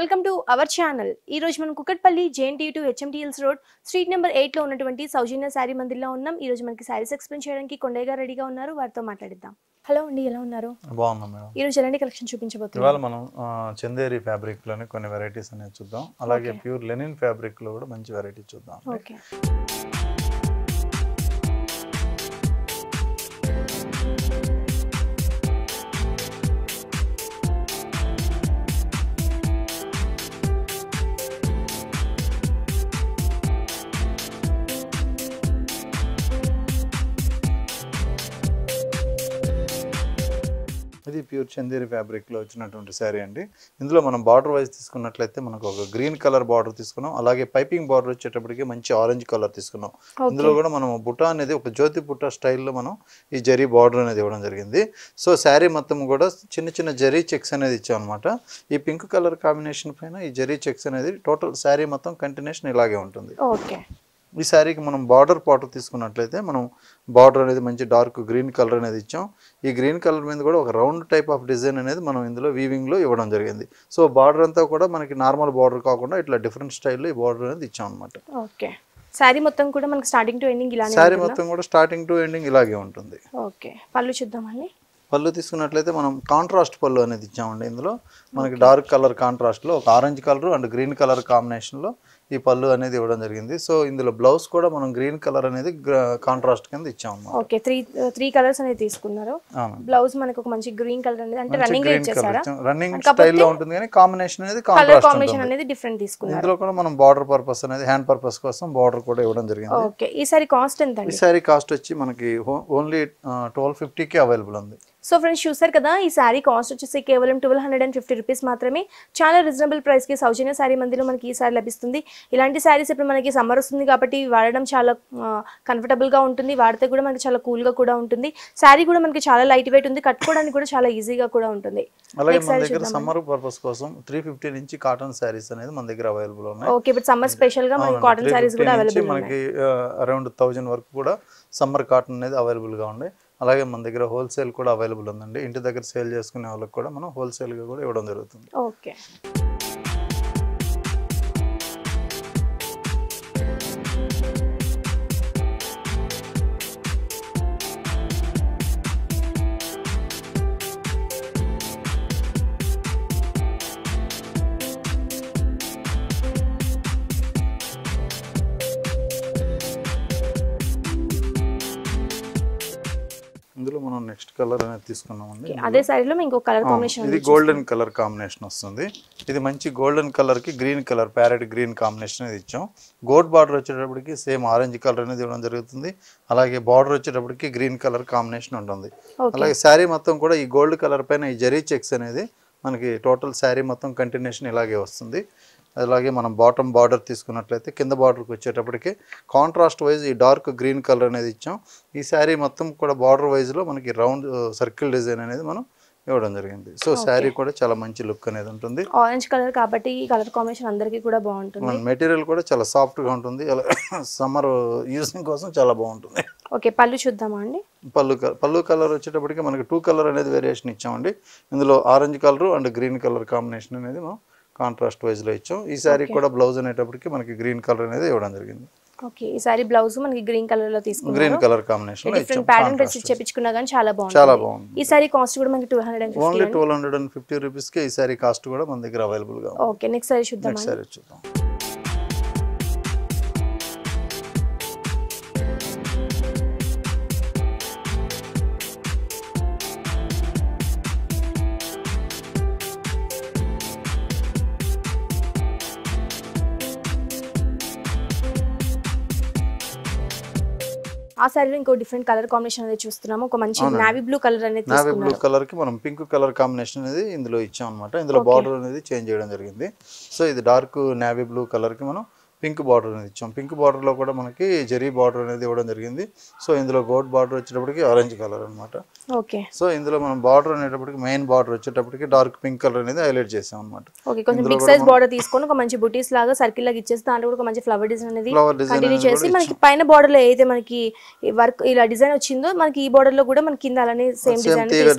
Welcome to our channel. ఈ రోజు మనం Kukatpally JNTU to HMTLs road street number 8 లో ఉన్నటువంటి సౌజన్య శారీ మందిర్లో ఉన్నాం. ఈ రోజు మనకి శారీస్ ఎక్స్ప్లెయిన్ చేయడానికి కొండయ్య గారు రెడీగా ఉన్నారు. వారితో మాట్లాడిద్దాం. హలో అండి, ఎలా ఉన్నారు? బాగున్నాం మేడం. ఈ రోజు ఎలాంటి కలెక్షన్ చూపించబోతున్నారు? ఇవాళ మనం చందేరి ఫ్యాబ్రిక్ లోనే కొన్ని వెరైటీస్ అనేది చూద్దాం. అలాగే ప్యూర్ లెనిన్ ఫ్యాబ్రిక్ లో కూడా మంచి వెరైటీ చూద్దాం. ఓకే, ఇది ప్యూర్ చందేరి ఫ్యాబ్రిక్ లో వచ్చినటువంటి శారీ అండి. ఇందులో మనం బార్డర్ వైజ్ తీసుకున్నట్లయితే మనకు ఒక గ్రీన్ కలర్ బార్డర్ తీసుకున్నాం. అలాగే పైపింగ్ బార్డర్ వచ్చేటప్పటికి మంచి ఆరెంజ్ కలర్ తీసుకున్నాం. ఇందులో కూడా మనం బుట్ట అనేది ఒక జ్యోతి బుట్ట స్టైల్లో మనం ఈ జరీ బార్డర్ అనేది ఇవ్వడం జరిగింది. సో శారీ మొత్తం కూడా చిన్న చిన్న జరీ చెక్స్ అనేది ఇచ్చాం అనమాట. ఈ పింక్ కలర్ కాంబినేషన్ పైన ఈ జరీ చెక్స్ అనేది టోటల్ శారీ మొత్తం కంటిన్యూషన్ ఇలాగే ఉంటుంది. ఓకే, ఈ శారీకి మనం బార్డర్ పాటు తీసుకున్నట్లయితే మనం బార్డర్ అనేది మంచి డార్క్ గ్రీన్ కలర్ అనేది ఇచ్చాం. ఈ గ్రీన్ కలర్ మీద కూడా ఒక రౌండ్ టైప్ ఆఫ్ డిజైన్ అనేది మనం ఇందులో వీవింగ్లో ఇవ్వడం జరిగింది. సో బార్డర్ అంతా కూడా మనకి నార్మల్ బార్డర్ కాకుండా ఇట్లా డిఫరెంట్ స్టైల్లో ఈ బార్డర్ అనేది ఇచ్చాం అనమాట. ఓకే, శారీ మొత్తం కూడా మనకి స్టార్టింగ్ టు ఎండింగ్ ఇలానే శారీ మొత్తం కూడా స్టార్టింగ్ టు ఎండింగ్ ఇలాగే ఉంటుంది. ఓకే, పళ్ళు చూద్దామండి. పళ్ళు తీసుకున్నట్లయితే మనం కాంట్రాస్ట్ పళ్ళు అనేది ఇచ్చామండి. ఇందులో మనకి డార్క్ కలర్ కాంట్రాస్ట్లో ఒక orange colour and green colour కాంబినేషన్లో ఈ పళ్ళు అనేది ఇవ్వడం జరిగింది. సో ఇందులో బ్లౌజ్ కూడా మనం గ్రీన్ కలర్ అనేది కాంట్రాస్ట్ కింద ఇచ్చాము. ఓకే, త్రీ కలర్స్ అనేది తీసుకున్నారు. బ్లౌజ్ మనకి ఒక మంచి గ్రీన్ కలర్ అనేది అంటే రన్నింగ్ లో ఇచ్చేసారా? రన్నింగ్ స్టైల్లో ఉంటుంది కానీ కాంబినేషన్ అనేది కలర్ కాంబినేషన్ అనేది డిఫరెంట్ తీసుకున్నారు. ఇందులో కూడా మనం బార్డర్ పర్పస్ అనేది హ్యాండ్ పర్పస్ కోసం బార్డర్ కూడా ఇవ్వడం జరిగింది. ఓకే, ఈ సారీ కాస్ట్ ఎంత అండి? ఈ సారీ కాస్ట్ వచ్చి మనకి ఓన్లీ 1250కి అవైలబుల్ ఉంది. సో ఫ్రెండ్స్ చూసారు కదా, ఈ శారీ కాస్ట్ వచ్చేసి కేవలం 1250 రూపీస్ మాత్రమే. చాలా రీజనబుల్ ప్రైస్కి సౌజన్య శారీ మందిలో మనకి ఈ సారీ లభిస్తుంది. ఇలాంటి శారీస్ ఇప్పుడు మనకి సమ్మర్ వస్తుంది కాబట్టి వాడడం చాలా కంఫర్టబుల్గా ఉంటుంది. వాడితే కూడా మనకి చాలా కూల్గా కూడా ఉంటుంది. శారీ కూడా మనకి చాలా లైట్ వెయిట్ ఉంది, కట్టుకోవడానికి కూడా చాలా ఈజీగా కూడా ఉంటుంది. అలాగే మన దగ్గర సమ్మర్ పర్పస్ కోసం 350 నుంచి కాటన్ శారీస్ అనేది మన దగ్గర అవైలబుల్ ఉన్నాయి. ఓకే, ఇప్పుడు సమ్మర్ స్పెషల్ గా మనకి కాటన్ శారీస్ కూడా అవైలబుల్ ఉన్నాయి. మనకి అరౌండ్ 1000 వరకు కూడా సమ్మర్ కాటన్ అనేది అవైలబుల్ గా ఉన్నాయి. అలాగే మన దగ్గర హోల్సేల్ కూడా అవైలబుల్ ఉందండి. ఇంటి దగ్గర సేల్ చేసుకునే వాళ్ళకి కూడా మనం హోల్సేల్గా కూడా ఇవ్వడం జరుగుతుంది. ఓకే, ఇందులో మనం నెక్స్ట్ కలర్ అనేది తీసుకున్నామండి. అదే సారీలో ఇంకో కలర్ కాంబినేషన్ ఇది గోల్డెన్ కలర్ కాంబినేషన్ వస్తుంది. ఇది మంచి గోల్డెన్ కలర్ కి green colour parrot green combination అనేది ఇచ్చాం. గోల్డ్ బార్డర్ వచ్చేటప్పటికి సేమ్ ఆరెంజ్ కలర్ అనేది ఇవ్వడం జరుగుతుంది. అలాగే బార్డర్ వచ్చేటప్పటికి గ్రీన్ కలర్ కాంబినేషన్ ఉంటుంది. అలాగే శారీ మొత్తం కూడా ఈ గోల్డ్ కలర్ పైన ఈ జరీ చెక్స్ అనేది మనకి టోటల్ శారీ మొత్తం కంటిన్యూషన్ ఇలాగే వస్తుంది. అలాగే మనం బాటమ్ బార్డర్ తీసుకున్నట్లయితే కింద బార్డర్కి వచ్చేటప్పటికి కాంట్రాస్ట్ వైజ్ ఈ డార్క్ గ్రీన్ కలర్ అనేది ఇచ్చాం. ఈ శారీ మొత్తం కూడా బార్డర్ వైజ్లో మనకి రౌండ్ సర్కిల్ డిజైన్ అనేది మనం ఇవ్వడం జరిగింది. సో శారీ కూడా చాలా మంచి లుక్ అనేది ఉంటుంది. ఆరెంజ్ కలర్ కాబట్టి ఈ కలర్ కాంబినేషన్ అందరికీ కూడా బాగుంటుంది. మెటీరియల్ కూడా చాలా సాఫ్ట్గా ఉంటుంది. సమ్మర్ యూజింగ్ కోసం చాలా బాగుంటుంది. ఓకే, పళ్ళు చూద్దామా అండి. పళ్ళు కలర్ వచ్చేటప్పటికి మనకి 2 కలర్ అనేది వేరియేషన్ ఇచ్చామండి. ఇందులో orange colour and green colour combination అనేది మనం కాంట్రాస్ట్ వైజ్ లో ఇచ్చాం. ఈ సారీ కూడా బ్లౌజ్ అనేటప్పటికి మనకి గ్రీన్ కలర్ అనేది ఇవ్వడం జరిగింది. ఓకే, ఈ సారీ బ్లౌజ్ మనకి గ్రీన్ కలర్ లో తీసుకున్నాం. గ్రీన్ కలర్ కాంబినేషన్ లో డిఫరెంట్ ప్యాటర్న్ పెట్టి చేపించుకున్నా గానీ చాలా బాగుంది. చాలా బాగుంది. ఈ సారీ కాస్ట్ కూడా మనకి 250 ఓన్లీ 1250 రూపీస్ కి ఈ సారీ కాస్ట్ కూడా మన దగ్గర అవైలబుల్ గా ఉంది. ఓకే, నెక్స్ట్ సారీ చూద్దాం. నెక్స్ట్ సారీ చూద్దాం. ఆ సారీలో ఇంకో డిఫరెంట్ కలర్ కాంబినేషన్ అనేది చూస్తున్నాము. ఒక మంచి నావీ బ్లూ కలర్ అనేది నావీ బ్లూ కలర్ కి మనం పింక్ కలర్ కాంబినేషన్ అనేది ఇందులో ఇచ్చాం అనమాట. ఇందులో బార్డర్ అనేది చేంజ్ చేయడం జరిగింది. సో ఇది డార్క్ నావీ బ్లూ కలర్ కి మనం పింక్ బార్డర్ అనేది ఇచ్చాం. పింక్ బార్డర్లో కూడా మనకి జరీ బార్డర్ అనేది ఇవ్వడం జరిగింది. సో ఇందులో గోల్డ్ బార్డర్ వచ్చేటప్పటికి ఆరెంజ్ కలర్ అనమాట. ఓకే, సో ఇందులో మనం బార్డర్ అనేటప్పటికి మెయిన్ బార్డర్ వచ్చేటప్పటికి డార్క్ పింక్ కలర్ అనేది హైలైట్ చేసాం అనమాట. ఓకే, కొంచెం బిగ్ సైజ్ బార్డర్ తీసుకొని ఒక మంచి బుటీస్ లాగా సర్కిల్ లాగా ఇచ్చేసి దాంట్లో కూడా ఒక మంచి ఫ్లవర్ డిజైన్ అనేది కంటిన్యూ చేసి మనకి పైన బార్డర్ లో ఏదైతే మనకి వర్క్ ఇలా డిజైన్ వచ్చిందో మనకి ఈ బార్డర్ లో కూడా మనకి కింద అలానే సేమ్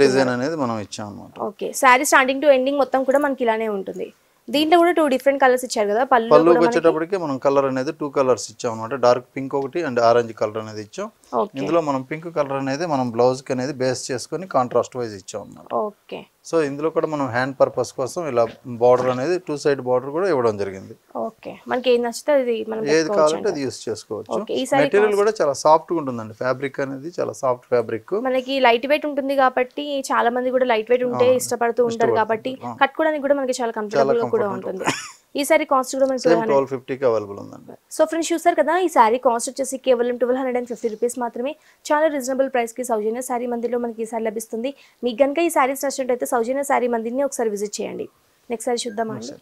డిజైన్ అనేది మనం ఇచ్చాం అనమాట. Okay, sorry starting to ending మొత్తం కూడా మనకి ఇలానే ఉంటుంది. దీంట్లో కూడా 2 డిఫరెంట్ కలర్స్ ఇచ్చారు కదా పళ్ళులో పళ్ళుకి కూడా మనకి. వచ్చేటప్పటికి మనం కలర్ అనేది 2 కలర్స్ ఇచ్చాం అనమాట. డార్క్ పింక్ ఒకటి అండ్ ఆరెంజ్ కలర్ అనేది ఇచ్చాం. ఓకే ఇందులో మనం పింక్ కలర్ అనేది మనం బ్లౌజ్ కి అనేది బేస్ చేసుకొని కాంట్రాస్ట్ వైజ్ ఇచ్చాం అన్నమాట. ఓకే సో ఇందులో కూడా మనం హ్యాండ్ పర్పస్ కోసం ఇలా బార్డర్ అనేది 2 సైడ్ బార్డర్ కూడా ఇవ్వడం జరిగింది. ఓకే మనకి ఏది నచ్చితే అది మనం ఏది కావాలంటే అది యూస్ చేసుకోవచ్చు. ఓకే ఈ సారీ మెటీరియల్ కూడా చాలా సాఫ్ట్ గా ఉంటుందండి. ఫ్యాబ్రిక్ అనేది చాలా సాఫ్ట్ ఫ్యాబ్రిక్. మనకి లైట్ వెయిట్ ఉంటుంది కాబట్టి చాలా మంది కూడా లైట్ వెయిట్ ఉంటే ఇష్టపడుతూ ఉంటారు కాబట్టి కట్టుకోవడానికి కూడా మనకి చాలా కంఫర్టబుల్ గా కూడా ఉంటుంది. ఈ సారీ కాస్ట్ కూడా మనకి 1250 కి అవైలబుల్ ఉందండి. సో ఫ్రెండ్స్ చూసారు కదా ఈ సారీ కాస్ట్ వచ్చేసి కేవలం 1250 రూపీస్ మాత్రమే. చాలా రీజనబుల్ ప్రైస్ కి సౌజన్య సారీ మందిర్లో మనకి ఈ సారీ లభిస్తుంది. మీకు గనుక ఈ సారీస్ నచ్చినట్లయితే సౌజన్య సారీ మందిర్ని ఒకసారి విజిట్ చేయండి. నెక్స్ట్ సారీ చూద్దామా అండి.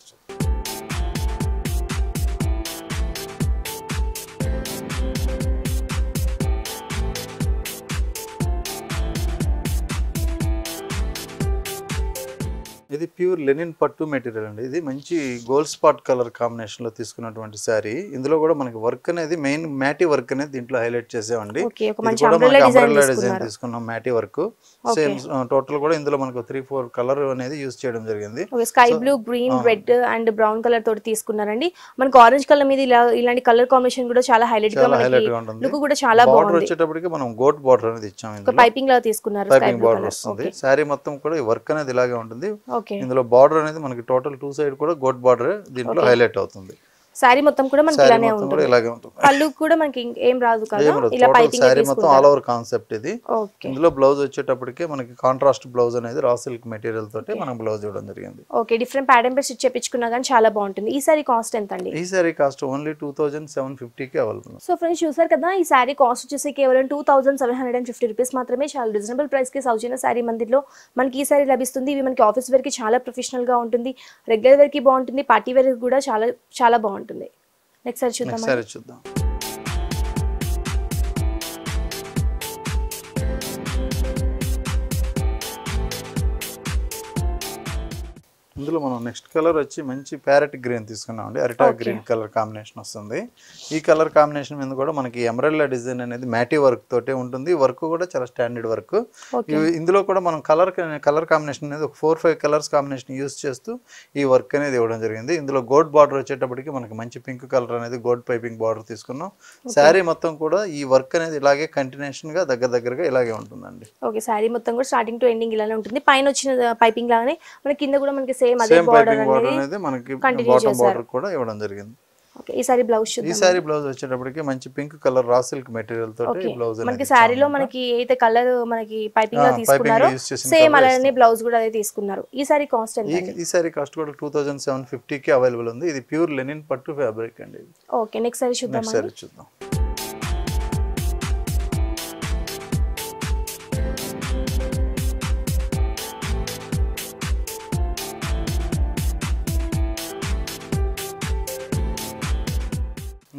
ఇది ప్యూర్ లెనిన్ పట్టు మెటీరియల్ అండి. ఇది మంచి గోల్డ్ స్పాట్ కలర్ కాంబినేషన్ లో తీసుకున్నటువంటి శారీ. ఇందులో కూడా మనకి వర్క్ అనేది మెయిన్ మ్యాటీ వర్క్ అనేది దీంట్లో హైలైట్ చేసామండి. ఇది కూడా మనకి అంబ్రెల్లా డిజైన్ తీసుకున్నాం మ్యాటీ వర్క్. సేమ్ టోటల్ కూడా ఇందులో మనకు 3-4 కలర్ అనేది యూస్ చేయడం జరిగింది. Sky blue, green, red and brown colour తోటి తీసుకున్నారండి. మనకి ఆరెంజ్ కలర్ మీద ఇలాంటి కలర్ కాంబినేషన్ కూడా చాలా హైలైట్ గా ఉంటుంది. లుక్ కూడా చాలా బాగుంది. బార్డర్ వచ్చేటప్పటికి మనం గోట్ బార్డర్ అనేది ఇచ్చాం. ఇందులో పైపింగ్ లా తీసుకున్నారు. పైపింగ్ బార్డర్ వస్తుంది. శారీ మొత్తం కూడా ఈ వర్క్ అనేది ఇలాగే ఉంటుంది. ఇందులో బార్డర్ అనేది మనకి టోటల్ 2 సైడ్ కూడా గోట్ బార్డర్ దీంట్లో హైలైట్ అవుతుంది. సారీ మొత్తం కూడా మనకి ఇలానే ఉంటుంది. ఇలాగే ఉంటుంది. పళ్ళు కూడా మనకి ఏం రాదు కదా, ఇలా పైపింగ్ సారీ మొత్తం ఆల్ ఓవర్ కాన్సెప్ట్ ఇది. ఇందులో బ్లౌజ్ వచ్చేటప్పటికి మనకి కాంట్రాస్ట్ బ్లౌజ్ అనేది రా సిల్క్ మెటీరియల్ తోటి మనం బ్లౌజ్ ఇవ్వడం జరిగింది. ఓకే డిఫరెంట్ ప్యాటర్న్ పై స్టిచ్ చేపించుకున్నా కానీ చాలా బాగుంటుంది. ఈ సారీ కాస్ట్ ఎంత అండి? ఈ సారీ కాస్ట్ ఓన్లీ 2750 కి అవైలబుల్. సో ఫ్రెండ్స్ చూసారు కదా ఈ సారీ కాస్ట్ వచ్చేసి కేవలం 2750 రూపీస్ మాత్రమే. చాలా రీజనబుల్ ప్రైస్ కి సౌజన్య సారీ మందిర్లో మనకి ఈ సారీ లభిస్తుంది. ఇవి మనకి ఆఫీస్ వేర్ కి చాలా ప్రొఫెషనల్ గా ఉంటుంది, రెగ్యులర్ వేర్ కి బాగుంటుంది, పార్టీ వేర్ కి కూడా చాలా చాలా బాగుంటుంది. నెక్స్ట్ సారీ చూద్దాం. ఇందులో మనం నెక్స్ట్ కలర్ వచ్చి మంచి ప్యారెట్ గ్రీన్ తీసుకున్నామండి. అరిటా గ్రీన్ కలర్ కాంబినేషన్ వస్తుంది. ఈ కలర్ కాంబినేషన్ మీద కూడా మనకి ఎంబ్రెల్లా డిజైన్ అనేది మ్యాటీ వర్క్ తోటే ఉంటుంది. వర్క్ కూడా చాలా స్టాండర్డ్ వర్క్. ఇందులో కూడా మనం కలర్ కాంబినేషన్ అనేది ఒక 4-5 కలర్స్ కాంబినేషన్ యూస్ చేస్తూ ఈ వర్క్ అనేది ఇవ్వడం జరిగింది. ఇందులో గోల్డ్ బార్డర్ వచ్చేటప్పటికి మనకి మంచి పింక్ కలర్ అనేది గోల్డ్ పైపింగ్ బార్డర్ తీసుకున్నాం. శారీ మొత్తం కూడా ఈ వర్క్ అనేది ఇలాగే కంటిన్యూషన్ గా దగ్గరగా ఇలాగే ఉంటుందండి. ఓకే శారీ మొత్తం కూడా స్టార్టింగ్ టు ఎండింగ్ ఇలానే ఉంటుంది. పైన వచ్చిన పైపింగ్ లాగానే మనకి కింద కూడా మనకి సేమ్ పైపింగ్ బార్డర్ అనేది మనకి బాటమ్ బార్డర్ కూడా ఇవ్వడం జరిగింది. ఓకే ఈ సారీ బ్లౌజ్ చూద్దాం. ఈ సారీ బ్లౌజ్ వచ్చేటప్పటికి మంచి pink colour raw silk material తోటి బ్లౌజ్ మనకి సారీలో మనకి ఏదైతే కలర్ మనకి పైపింగ్ గా తీసుకున్నారో సేమ్ అలానే బ్లౌజ్ కూడా అదే తీసుకున్నారు. ఈ సారీ కాస్ట్ ఎంత? ఈ సారీ కాస్ట్ కూడా 2750 కి అవైలబుల్ ఉంది. ఇది ప్యూర్ లెనిన్ పట్టు ఫ్యాబ్రిక్ అండి. ఓకే నెక్స్ట్ సారీ చూద్దాం.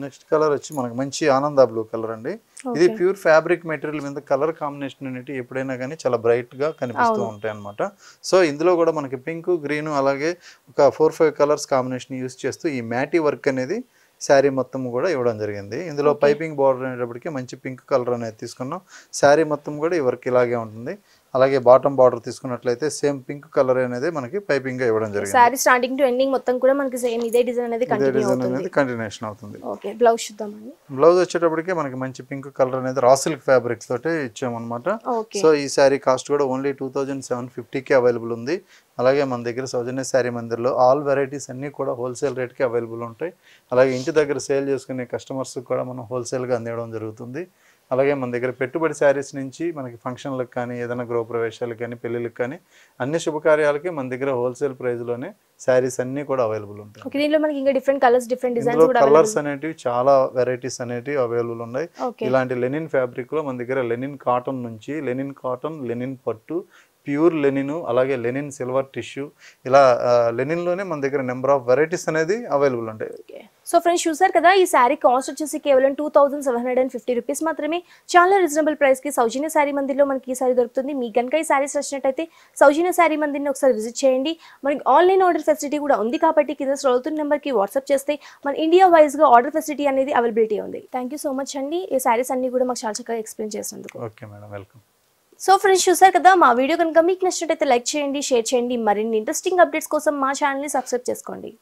నెక్స్ట్ కలర్ వచ్చి మనకి మంచి ఆనంద బ్లూ కలర్ అండి. ఇది ప్యూర్ ఫ్యాబ్రిక్ మెటీరియల్ మీద కలర్ కాంబినేషన్ అనేది ఎప్పుడైనా కానీ చాలా బ్రైట్ గా కనిపిస్తూ ఉంటాయి అన్నమాట. సో ఇందులో కూడా మనకి పింక్, గ్రీన్ అలాగే ఒక 4-5 కలర్స్ కాంబినేషన్ యూస్ చేస్తూ ఈ మ్యాటీ వర్క్ అనేది శారీ మొత్తం కూడా ఇవ్వడం జరిగింది. ఇందులో పైపింగ్ బార్డర్ అనేటప్పటికి మంచి పింక్ కలర్ అనేది తీసుకున్నాం. శారీ మొత్తం కూడా ఈ వర్క్ ఇలాగే ఉంటుంది. అలాగే బాటమ్ బార్డర్ తీసుకున్నట్లయితే సేమ్ పింక్ కలర్ అనేది మనకి పైపింగ్ గా ఇవ్వడం జరిగింది. సారీ స్టార్టింగ్ టు ఎండింగ్ మొత్తం కూడా మనకి సేమ్ ఇదే డిజైన్ అనేది కంటిన్యూషన్ అవుతుంది. ఓకే బ్లౌజ్ చూద్దామండి. బ్లౌజ్ వచ్చేటప్పటికి మనకి మంచి పింక్ కలర్ అనేది రా సిల్క్ ఫ్యాబ్రిక్ తోటి ఇచ్చామన్నమాట. సో ఈ శారీ కాస్ట్ కూడా ఓన్లీ 2750 కి అవైలబుల్ ఉంది. అలాగే మన దగ్గర సౌజన్య శారీ మందిర్లో ఆల్ వెరైటీస్ అన్నీ కూడా హోల్సేల్ రేట్కి అవైలబుల్ ఉంటాయి. అలాగే ఇంటి దగ్గర సేల్ చేసుకునే కస్టమర్స్కి కూడా మనం హోల్సేల్గా అందించడం జరుగుతుంది. అలాగే మన దగ్గర పెట్టుబడి శారీస్ నుంచి మనకి ఫంక్షన్లకు కానీ ఏదైనా గృహప్రవేశాలకు కానీ పెళ్ళిళ్ళకి కానీ అన్ని శుభకార్యాలకి మన దగ్గర హోల్సేల్ ప్రైస్లోనే శారీస్ అన్నీ కూడా అవైలబుల్ ఉంటాయి. దీనిలో మనకి ఇంకా డిఫరెంట్ కలర్స్, డిఫరెంట్ డిజైన్స్ కూడా కలర్స్ అనేటివి చాలా వెరైటీస్ అనేటివి అవైలబుల్ ఉన్నాయి. ఇలాంటి లెనిన్ ఫ్యాబ్రిక్లో మన దగ్గర లెనిన్ కాటన్ నుంచి లెనిన్ కాటన్, లెనిన్ పట్టు, ప్యూర్ లెనిన్, అలాగే లెనిన్ సిల్వర్ టిష్యూ, ఇలా లెనిన్లోనే మన దగ్గర నెంబర్ ఆఫ్ వెరైటీస్ అనేది అవైలబుల్ ఉంటాయి. సో ఫ్రెండ్స్ చూసారు కదా ఈ శారీ కాస్ట్ వచ్చేసి కేవలం 2750 రూపీస్ మాత్రమే. చాలా రీజనబుల్ ప్రైస్ కి సౌజన్య శారీ మందిర్లో మనకి ఈ సారీ దొరుకుతుంది. మీకు కనుక ఈ శారీస్ నచ్చినట్టయితే సౌజన్య శారీ మందిర్ని ఒకసారి విజిట్ చేయండి. మనకి ఆన్లైన్ ఆర్డర్ ఫెసిలిటీ కూడా ఉంది కాబట్టి కింద స్క్రోల్ అవుతున్న నెంబర్కి వాట్సాప్ చేస్తే మన ఇండియా వైజ్గా ఆర్డర్ ఫెసిలిటీ అనేది అవైలబిలిటీ ఉంది. థ్యాంక్ యూ సో మచ్ అండి. ఈ శారీస్ అన్ని కూడా మాకు చాలా చక్కగా ఎక్స్ప్లెయిన్ చేసినందుకు. Okay madam, welcome. So friends చూసారు కదా, మా వీడియో కనుక మీకు నచ్చినట్టయితే లైక్ చేయండి, షేర్ చేయండి. మరిన్ని ఇంట్రెస్టింగ్ అప్డేట్స్ కోసం మా ఛానల్ని సబ్స్క్రైబ్ చేసుకోండి.